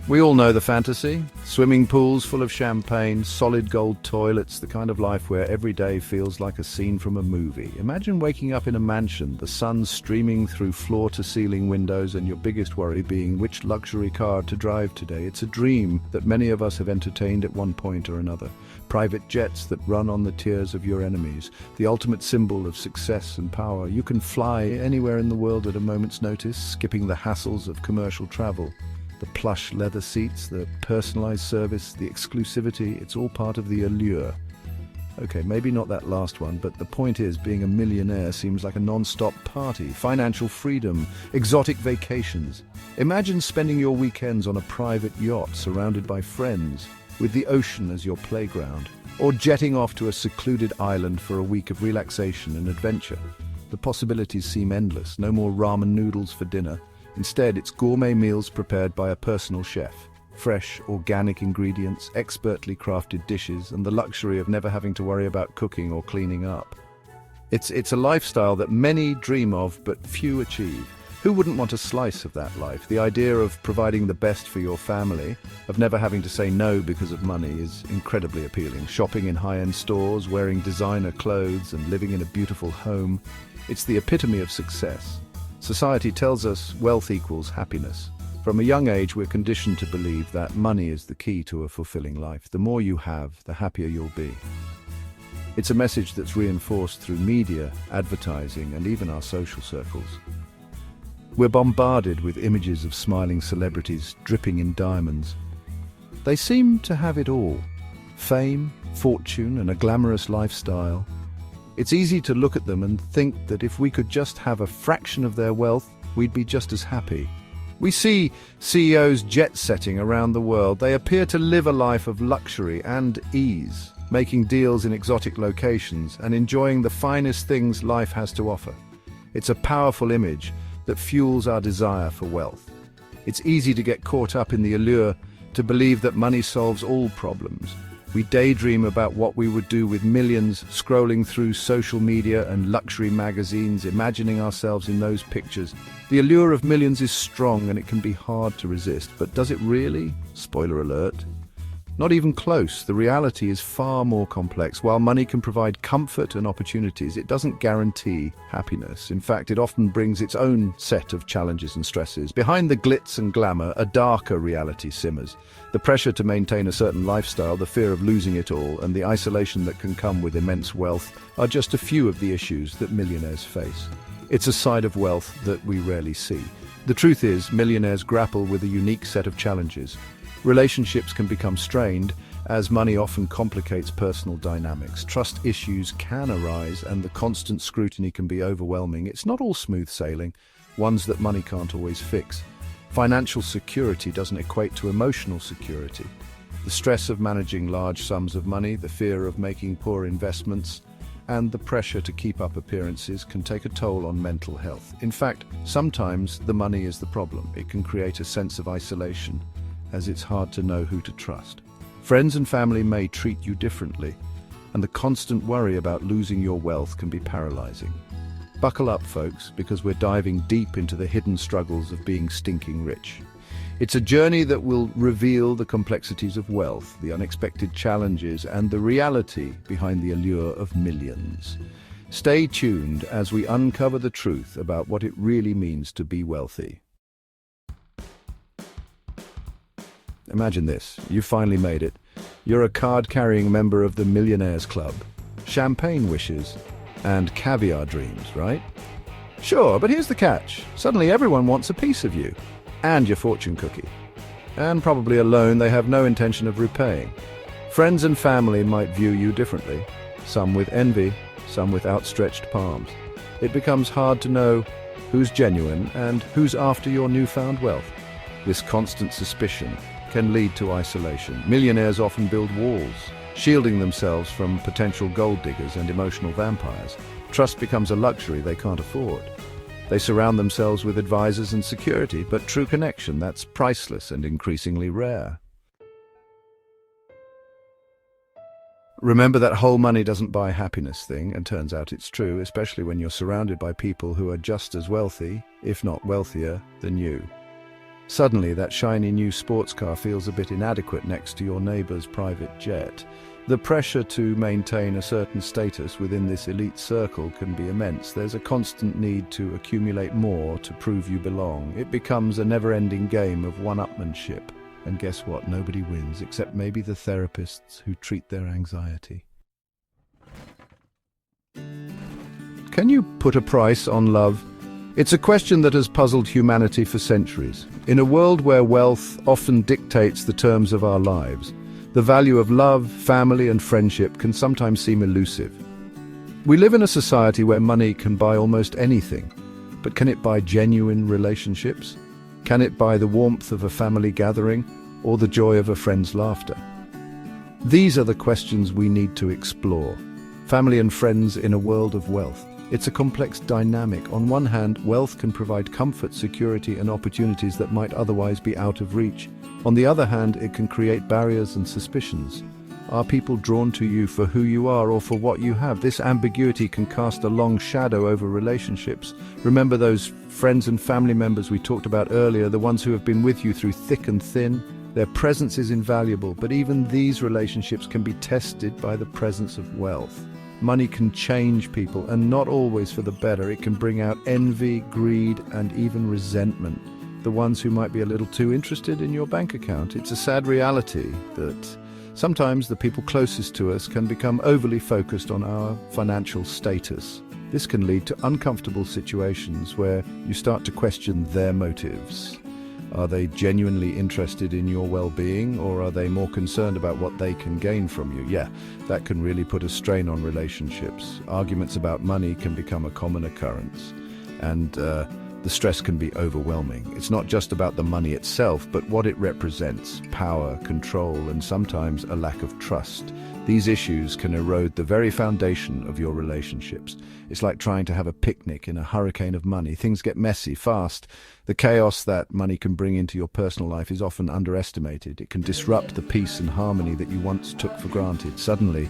We all know the fantasy. Swimming pools full of champagne, solid gold toilets, the kind of life where every day feels like a scene from a movie. Imagine waking up in a mansion, the sun streaming through floor-to-ceiling windows, and your biggest worry being which luxury car to drive today. It's a dream that many of us have entertained at one point or another. Private jets that run on the tears of your enemies, the ultimate symbol of success and power. You can fly anywhere in the world at a moment's notice, skipping the hassles of commercial travel. The plush leather seats, the personalized service, the exclusivity, it's all part of the allure. Okay, maybe not that last one, but the point is, being a millionaire seems like a non-stop party. Financial freedom, exotic vacations. Imagine spending your weekends on a private yacht surrounded by friends, with the ocean as your playground, or jetting off to a secluded island for a week of relaxation and adventure. The possibilities seem endless. No more ramen noodles for dinner. Instead, it's gourmet meals prepared by a personal chef. Fresh, organic ingredients, expertly crafted dishes, and the luxury of never having to worry about cooking or cleaning up. It's a lifestyle that many dream of, but few achieve. Who wouldn't want a slice of that life? The idea of providing the best for your family, of never having to say no because of money, is incredibly appealing. Shopping in high-end stores, wearing designer clothes, and living in a beautiful home. It's the epitome of success. Society tells us wealth equals happiness. From a young age, we're conditioned to believe that money is the key to a fulfilling life. The more you have, the happier you'll be. It's a message that's reinforced through media, advertising, and even our social circles. We're bombarded with images of smiling celebrities dripping in diamonds. They seem to have it all: fame, fortune, and a glamorous lifestyle. It's easy to look at them and think that if we could just have a fraction of their wealth, we'd be just as happy. We see CEOs jet-setting around the world. They appear to live a life of luxury and ease, making deals in exotic locations and enjoying the finest things life has to offer. It's a powerful image that fuels our desire for wealth. It's easy to get caught up in the allure, to believe that money solves all problems. We daydream about what we would do with millions, scrolling through social media and luxury magazines, imagining ourselves in those pictures. The allure of millions is strong and it can be hard to resist, but does it really? Spoiler alert. Not even close. The reality is far more complex. While money can provide comfort and opportunities, it doesn't guarantee happiness. In fact, it often brings its own set of challenges and stresses. Behind the glitz and glamour, a darker reality simmers. The pressure to maintain a certain lifestyle, the fear of losing it all, and the isolation that can come with immense wealth are just a few of the issues that millionaires face. It's a side of wealth that we rarely see. The truth is, millionaires grapple with a unique set of challenges. Relationships can become strained, as money often complicates personal dynamics. Trust issues can arise, and the constant scrutiny can be overwhelming. It's not all smooth sailing, ones that money can't always fix. Financial security doesn't equate to emotional security. The stress of managing large sums of money, the fear of making poor investments, and the pressure to keep up appearances can take a toll on mental health. In fact, sometimes the money is the problem. It can create a sense of isolation, as it's hard to know who to trust. Friends and family may treat you differently, and the constant worry about losing your wealth can be paralyzing. Buckle up, folks, because we're diving deep into the hidden struggles of being stinking rich. It's a journey that will reveal the complexities of wealth, the unexpected challenges, and the reality behind the allure of millions. Stay tuned as we uncover the truth about what it really means to be wealthy. Imagine this, you've finally made it. You're a card-carrying member of the Millionaires Club. Champagne wishes and caviar dreams, right? Sure, but here's the catch. Suddenly everyone wants a piece of you and your fortune cookie. And probably a loan they have no intention of repaying. Friends and family might view you differently, some with envy, some with outstretched palms. It becomes hard to know who's genuine and who's after your newfound wealth. This constant suspicion can lead to isolation. Millionaires often build walls, shielding themselves from potential gold diggers and emotional vampires. Trust becomes a luxury they can't afford. They surround themselves with advisors and security, but true connection, that's priceless and increasingly rare. Remember that whole money doesn't buy happiness thing, and turns out it's true, especially when you're surrounded by people who are just as wealthy, if not wealthier, than you. Suddenly, that shiny new sports car feels a bit inadequate next to your neighbor's private jet. The pressure to maintain a certain status within this elite circle can be immense. There's a constant need to accumulate more to prove you belong. It becomes a never-ending game of one-upmanship. And guess what? Nobody wins, except maybe the therapists who treat their anxiety. Can you put a price on love? It's a question that has puzzled humanity for centuries. In a world where wealth often dictates the terms of our lives, the value of love, family, and friendship can sometimes seem elusive. We live in a society where money can buy almost anything, but can it buy genuine relationships? Can it buy the warmth of a family gathering or the joy of a friend's laughter? These are the questions we need to explore. Family and friends in a world of wealth. It's a complex dynamic. On one hand, wealth can provide comfort, security, and opportunities that might otherwise be out of reach. On the other hand, it can create barriers and suspicions. Are people drawn to you for who you are or for what you have? This ambiguity can cast a long shadow over relationships. Remember those friends and family members we talked about earlier, the ones who have been with you through thick and thin? Their presence is invaluable, but even these relationships can be tested by the presence of wealth. Money can change people, and not always for the better. It can bring out envy, greed, and even resentment. The ones who might be a little too interested in your bank account. It's a sad reality that sometimes the people closest to us can become overly focused on our financial status. This can lead to uncomfortable situations where you start to question their motives. Are they genuinely interested in your well-being, or are they more concerned about what they can gain from you? Yeah, that can really put a strain on relationships. Arguments about money can become a common occurrence, and the stress can be overwhelming. It's not just about the money itself, but what it represents: power, control, and sometimes a lack of trust. These issues can erode the very foundation of your relationships. It's like trying to have a picnic in a hurricane of money. Things get messy fast. The chaos that money can bring into your personal life is often underestimated. It can disrupt the peace and harmony that you once took for granted. Suddenly,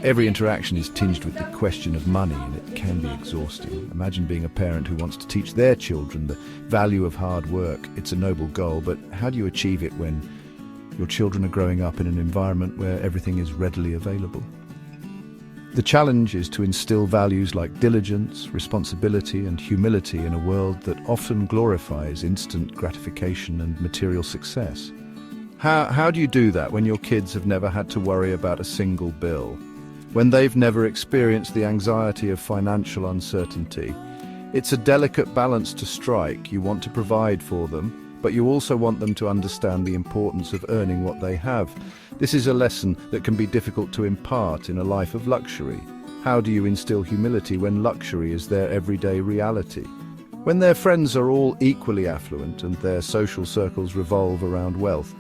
every interaction is tinged with the question of money, and it can be exhausting. Imagine being a parent who wants to teach their children the value of hard work. It's a noble goal, but how do you achieve it when your children are growing up in an environment where everything is readily available? The challenge is to instill values like diligence, responsibility, and humility in a world that often glorifies instant gratification and material success. How do you do that when your kids have never had to worry about a single bill? When they've never experienced the anxiety of financial uncertainty? It's a delicate balance to strike. You want to provide for them, but you also want them to understand the importance of earning what they have. This is a lesson that can be difficult to impart in a life of luxury. How do you instill humility when luxury is their everyday reality? When their friends are all equally affluent and their social circles revolve around wealth?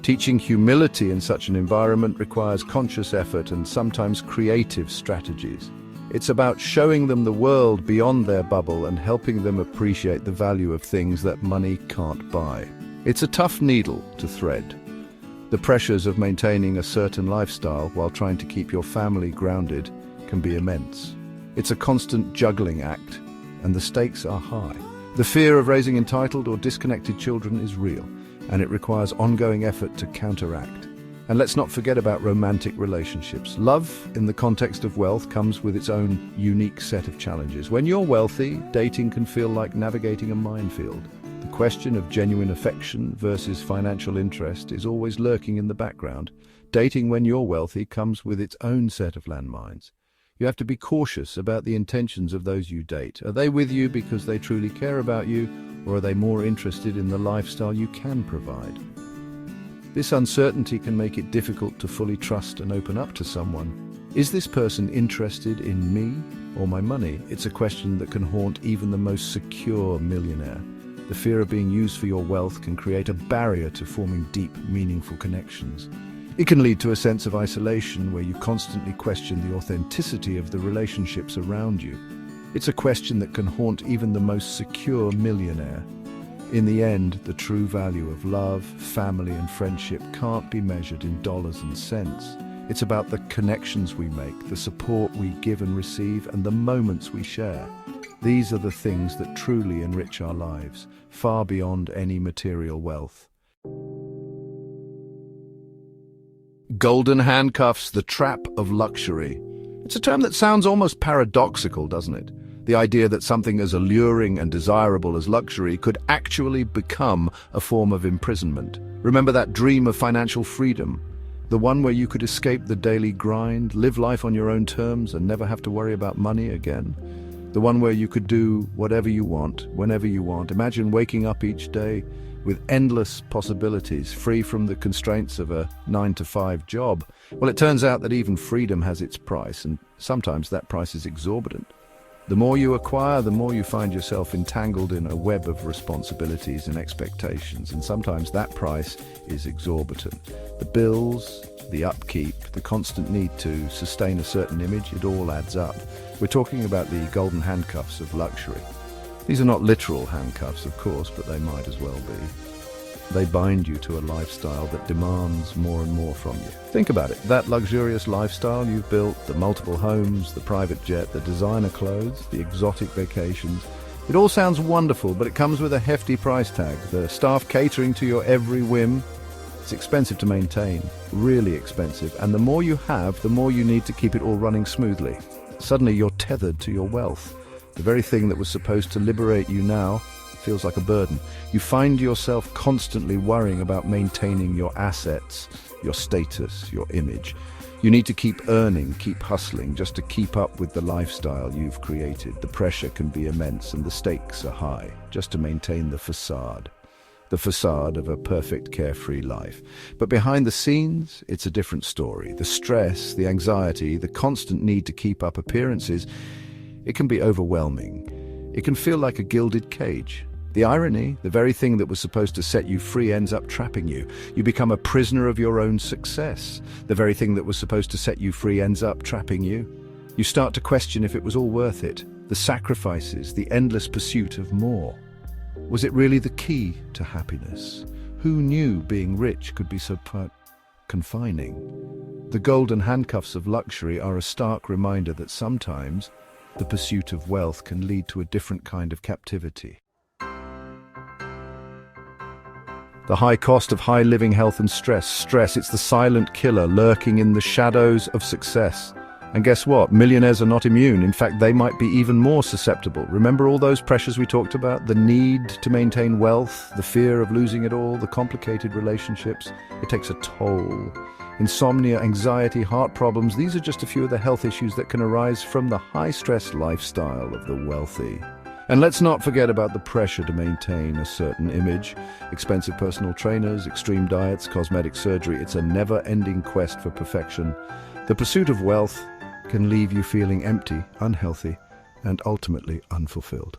Teaching humility in such an environment requires conscious effort and sometimes creative strategies. It's about showing them the world beyond their bubble and helping them appreciate the value of things that money can't buy. It's a tough needle to thread. The pressures of maintaining a certain lifestyle while trying to keep your family grounded can be immense. It's a constant juggling act, and the stakes are high. The fear of raising entitled or disconnected children is real, and it requires ongoing effort to counteract. And let's not forget about romantic relationships. Love, in the context of wealth, comes with its own unique set of challenges. When you're wealthy, dating can feel like navigating a minefield. The question of genuine affection versus financial interest is always lurking in the background. Dating when you're wealthy comes with its own set of landmines. You have to be cautious about the intentions of those you date. Are they with you because they truly care about you, or are they more interested in the lifestyle you can provide? This uncertainty can make it difficult to fully trust and open up to someone. Is this person interested in me or my money? It's a question that can haunt even the most secure millionaire. The fear of being used for your wealth can create a barrier to forming deep, meaningful connections. It can lead to a sense of isolation where you constantly question the authenticity of the relationships around you. It's a question that can haunt even the most secure millionaire. In the end, the true value of love, family, and friendship can't be measured in dollars and cents. It's about the connections we make, the support we give and receive, and the moments we share. These are the things that truly enrich our lives, far beyond any material wealth. Golden handcuffs, the trap of luxury. It's a term that sounds almost paradoxical, doesn't it? The idea that something as alluring and desirable as luxury could actually become a form of imprisonment. Remember that dream of financial freedom? The one where you could escape the daily grind, live life on your own terms, and never have to worry about money again? The one where you could do whatever you want, whenever you want. Imagine waking up each day with endless possibilities, free from the constraints of a 9-to-5 job. Well, it turns out that even freedom has its price, and sometimes that price is exorbitant. The more you acquire, the more you find yourself entangled in a web of responsibilities and expectations, and sometimes that price is exorbitant. The bills, the upkeep, the constant need to sustain a certain image, it all adds up. We're talking about the golden handcuffs of luxury. These are not literal handcuffs, of course, but they might as well be. They bind you to a lifestyle that demands more and more from you. Think about it. That luxurious lifestyle you've built, the multiple homes, the private jet, the designer clothes, the exotic vacations. It all sounds wonderful, but it comes with a hefty price tag. The staff catering to your every whim. It's expensive to maintain, really expensive. And the more you have, the more you need to keep it all running smoothly. Suddenly you're tethered to your wealth. The very thing that was supposed to liberate you now feels like a burden. You find yourself constantly worrying about maintaining your assets, your status, your image. You need to keep earning, keep hustling, just to keep up with the lifestyle you've created. The pressure can be immense and the stakes are high, just to maintain the facade of a perfect carefree life. But behind the scenes, it's a different story. The stress, the anxiety, the constant need to keep up appearances, it can be overwhelming. It can feel like a gilded cage. The irony, the very thing that was supposed to set you free ends up trapping you. You become a prisoner of your own success. The very thing that was supposed to set you free ends up trapping you. You start to question if it was all worth it. The sacrifices, the endless pursuit of more. Was it really the key to happiness? Who knew being rich could be so confining? The golden handcuffs of luxury are a stark reminder that sometimes the pursuit of wealth can lead to a different kind of captivity. The high cost of high living, health and stress, it's the silent killer lurking in the shadows of success. And guess what? Millionaires are not immune. In fact, they might be even more susceptible. Remember all those pressures we talked about? The need to maintain wealth, the fear of losing it all, the complicated relationships. It takes a toll. Insomnia, anxiety, heart problems, these are just a few of the health issues that can arise from the high-stress lifestyle of the wealthy. And let's not forget about the pressure to maintain a certain image. Expensive personal trainers, extreme diets, cosmetic surgery. It's a never-ending quest for perfection. The pursuit of wealth can leave you feeling empty, unhealthy, and ultimately unfulfilled.